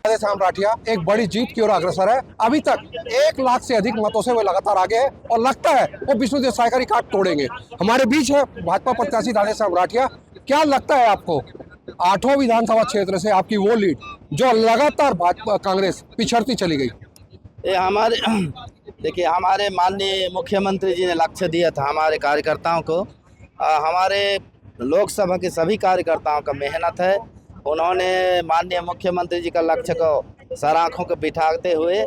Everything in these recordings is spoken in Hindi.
राधेश्याम राठिया एक बड़ी जीत की ओर अग्रसर है। अभी तक 1 लाख से अधिक मतों से वो लगातार आगे है और लगता है वो विष्णुदेव साय का रिकॉर्ड तोड़ेंगे। हमारे बीच है भाजपा प्रत्याशी राधेश्याम राठिया। क्या लगता है आपको 8वां विधानसभा क्षेत्र से आपकी वो लीड जो लगातार भाजपा कांग्रेस पिछड़ती चली गई? ये हमारे देखिए, हमारे माननीय मुख्यमंत्री जी ने लक्ष्य दिया था हमारे कार्यकर्ताओं को। हमारे लोकसभा के सभी कार्यकर्ताओं का मेहनत है। उन्होंने माननीय मुख्यमंत्री जी का लक्ष्य को सर आँखों को बिठाते हुए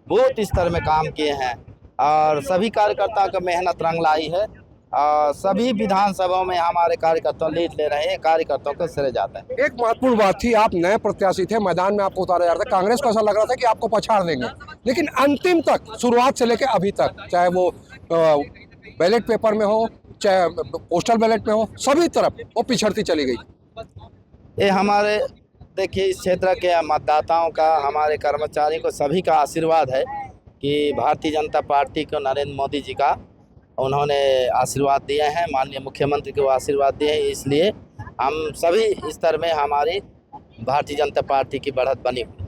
बूथ स्तर में काम किए हैं और सभी कार्यकर्ताओं का मेहनत रंग लाई है। सभी विधानसभाओं में हमारे कार्यकर्ता लीड ले रहे हैं। कार्यकर्ताओं को श्रेय जाता है। एक महत्वपूर्ण बात थी, आप नए प्रत्याशी थे, मैदान में आपको उतारा जा रहा था। कांग्रेस को ऐसा लग रहा था कि आपको पछाड़ देंगे, लेकिन अंतिम तक शुरुआत से लेकर अभी तक, चाहे वो बैलेट पेपर में हो चाहे पोस्टल बैलेट में हो, सभी तरफ वो पिछड़ती चली गई। ये हमारे देखिए इस क्षेत्र के मतदाताओं का, हमारे कर्मचारी को, सभी का आशीर्वाद है कि भारतीय जनता पार्टी को नरेंद्र मोदी जी का उन्होंने आशीर्वाद दिए हैं, माननीय मुख्यमंत्री को आशीर्वाद दिए हैं। इसलिए हम सभी स्तर में हमारी भारतीय जनता पार्टी की बढ़त बनी हुई।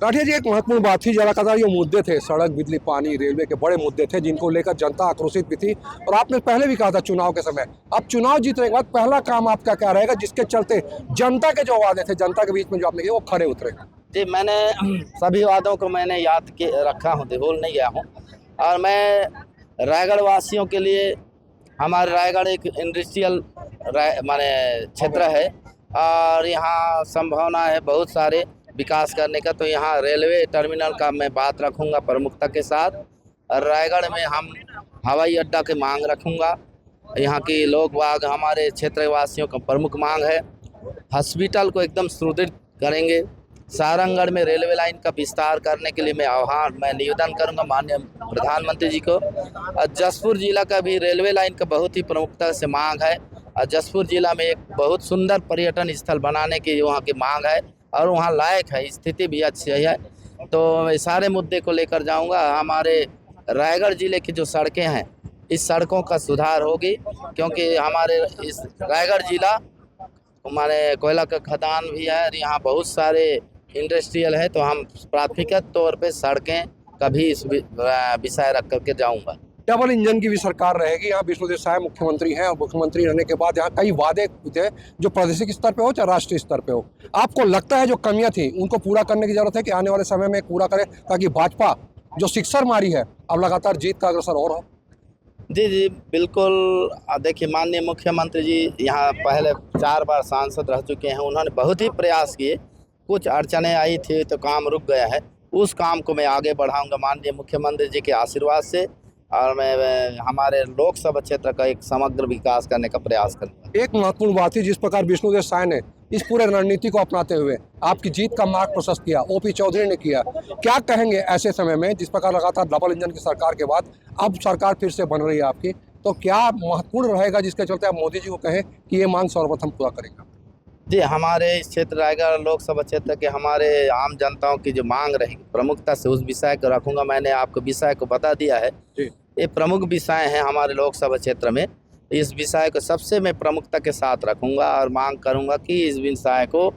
राठिया जी, एक महत्वपूर्ण बात थी, लगातार ये मुद्दे थे, सड़क, बिजली, पानी, रेलवे के बड़े मुद्दे थे जिनको लेकर जनता आक्रोशित भी थी। और आपने पहले भी कहा था चुनाव के समय, अब चुनाव जीतने के बाद पहला काम आपका क्या रहेगा जिसके चलते जनता के जो वादे थे, जनता के बीच में जो आपने किए, वो खरे उतरे? जी, मैंने सभी वादों को मैंने याद के रखा हूँ, भूल नहीं गया हूँ। और मैं रायगढ़ वासियों के लिए, हमारे रायगढ़ एक इंडस्ट्रियल माने क्षेत्र है और यहाँ संभावना है बहुत सारे विकास करने का। तो यहाँ रेलवे टर्मिनल का मैं बात रखूँगा प्रमुखता के साथ। रायगढ़ में हम हवाई अड्डा की मांग रखूँगा। यहाँ की लोग बाग, हमारे क्षेत्र वासियों का प्रमुख मांग है। हॉस्पिटल को एकदम सुदृढ़ करेंगे। सारंगगढ़ में रेलवे लाइन का विस्तार करने के लिए मैं निवेदन करूंगा माननीय प्रधानमंत्री जी को। और जसपुर जिला का भी रेलवे लाइन का बहुत ही प्रमुखता से मांग है और जसपुर जिला में एक बहुत सुंदर पर्यटन स्थल बनाने की वहाँ की मांग है और वहाँ लायक है, स्थिति भी अच्छी है। तो मैं सारे मुद्दे को लेकर जाऊँगा। हमारे रायगढ़ जिले की जो सड़कें हैं, इस सड़कों का सुधार होगी, क्योंकि हमारे इस रायगढ़ जिला हमारे कोयला का खदान भी है और यहाँ बहुत सारे इंडस्ट्रियल है। तो हम प्राथमिकता तौर पे सड़कें का भी इस विषय रख करके जाऊंगा। डबल इंजन की भी सरकार रहेगी। यहाँ विष्णुदेव साय मुख्यमंत्री हैं और मुख्यमंत्री रहने के बाद यहाँ कई वादे थे जो प्रादेशिक स्तर पे हो चाहे राष्ट्रीय स्तर पे हो। आपको लगता है जो कमियां थी उनको पूरा करने की जरूरत है कि आने वाले समय में पूरा करें, ताकि भाजपा जो सिक्सर मारी है अब लगातार जीत का अग्रसर और हो? जी बिल्कुल। देखिए, माननीय मुख्यमंत्री जी यहाँ पहले 4 बार सांसद रह चुके हैं। उन्होंने बहुत ही प्रयास किए, कुछ अड़चनें आई थी तो काम रुक गया है। उस काम को मैं आगे बढ़ाऊंगा माननीय मुख्यमंत्री जी के आशीर्वाद से और मैं हमारे लोकसभा क्षेत्र का एक समग्र विकास करने का प्रयास करूंगा। एक महत्वपूर्ण बात थी, जिस प्रकार विष्णुदेव साय ने इस पूरे रणनीति को अपनाते हुए आपकी जीत का मार्ग प्रशस्त किया, ओपी चौधरी ने किया। क्या कहेंगे ऐसे समय में जिस प्रकार लगातार डबल इंजन की सरकार के बाद अब सरकार फिर से बन रही है आपकी, तो क्या महत्वपूर्ण रहेगा जिसके चलते आप मोदी जी को कहें कि ये मांग सर्वप्रथम पूरा करेंगे? जी, हमारे इस क्षेत्र रायगढ़ लोकसभा क्षेत्र के हमारे आम जनताओं की जो मांग रहेगी, प्रमुखता से उस विषय को रखूंगा। मैंने आपको विषय को बता दिया है, ये प्रमुख विषय हैं हमारे लोकसभा क्षेत्र में। इस विषय को सबसे मैं प्रमुखता के साथ रखूंगा और मांग करूंगा कि इस विषय को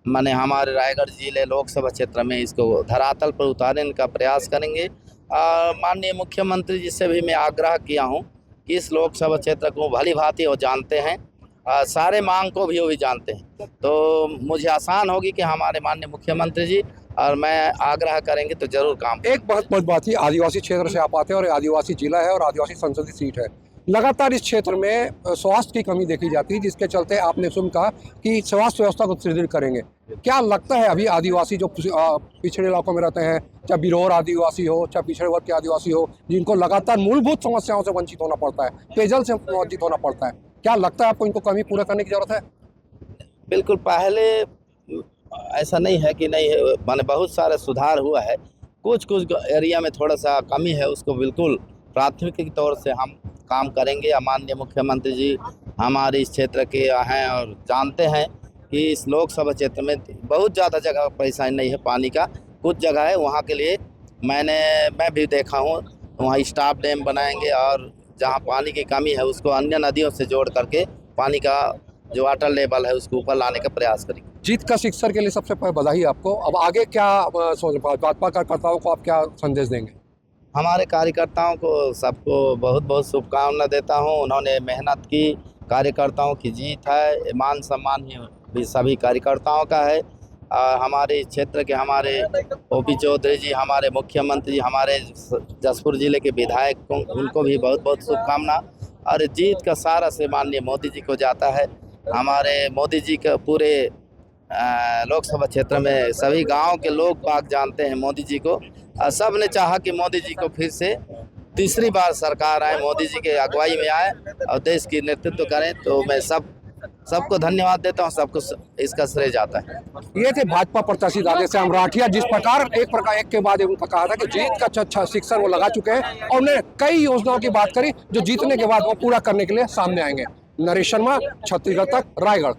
मैंने हमारे रायगढ़ जिले लोकसभा क्षेत्र में इसको धरातल पर उतारने का प्रयास करेंगे। माननीय मुख्यमंत्री जी से भी मैं आग्रह किया हूँ कि इस लोकसभा क्षेत्र को भली भांति वो जानते हैं, सारे मांग को भी वो भी जानते हैं। तो मुझे आसान होगी कि हमारे माननीय मुख्यमंत्री जी और मैं आग्रह करेंगे तो जरूर काम। एक बहुत बड़ी बात थी, आदिवासी क्षेत्र से आप आते हैं और आदिवासी जिला है और आदिवासी संसदीय सीट है। लगातार इस क्षेत्र में स्वास्थ्य की कमी देखी जाती है, जिसके चलते आपने स्वयं कहा कि स्वास्थ्य व्यवस्था को सुदृढ़ करेंगे। क्या लगता है अभी आदिवासी जो पिछड़े इलाकों में रहते हैं, चाहे बिरहोर आदिवासी हो चाहे पिछड़े वर्ग के आदिवासी हो, जिनको लगातार मूलभूत समस्याओं से वंचित होना पड़ता है, पेयजल से वंचित होना पड़ता है, क्या लगता है आपको इनको कमी पूरा करने की जरूरत है? बिल्कुल, पहले ऐसा नहीं है कि नहीं है, माने बहुत सारा सुधार हुआ है। कुछ एरिया में थोड़ा सा कमी है, उसको बिल्कुल प्राथमिक के तौर से हम काम करेंगे। माननीय मुख्यमंत्री जी हमारे इस क्षेत्र के हैं और जानते हैं कि इस लोकसभा क्षेत्र में बहुत ज़्यादा जगह परेशानी नहीं है पानी का। कुछ जगह है वहाँ के लिए मैं भी देखा हूँ, वहाँ स्टॉप डैम बनाएंगे और जहाँ पानी की कमी है उसको अन्य नदियों से जोड़ करके पानी का जो वाटर लेवल है उसको ऊपर लाने का प्रयास करेंगे। जीत का शिक्षक के लिए सबसे पहले बधाई आपको। अब आगे क्या भाजपा कार्यकर्ताओं को आप क्या संदेश देंगे? हमारे कार्यकर्ताओं को सबको बहुत बहुत शुभकामना देता हूं। उन्होंने मेहनत की, कार्यकर्ताओं की जीत है, मान सम्मान ही भी सभी कार्यकर्ताओं का है। हमारे क्षेत्र के हमारे ओपी चौधरी जी, हमारे मुख्यमंत्री, हमारे जसपुर जिले के विधायक को उनको भी बहुत बहुत शुभकामना। और जीत का सारा श्रेय माननीय मोदी जी को जाता है। हमारे मोदी जी के पूरे लोकसभा क्षेत्र में सभी गांव के लोग बाग जानते हैं मोदी जी को। सब ने चाहा कि मोदी जी को फिर से तीसरी बार सरकार आए, मोदी जी के अगुवाई में आए और देश की नेतृत्व करें। तो मैं सबको धन्यवाद देता हूं, सबको इसका श्रेय जाता है। ये थे भाजपा प्रत्याशी राधेश्याम राठिया, जिस प्रकार एक के बाद उनका कहा था कि जीत का अच्छा शिक्षण वो लगा चुके हैं और उन्होंने कई योजनाओं की बात करी जो जीतने के बाद वो पूरा करने के लिए सामने आएंगे। नरेश शर्मा, छत्तीसगढ़ तक, रायगढ़।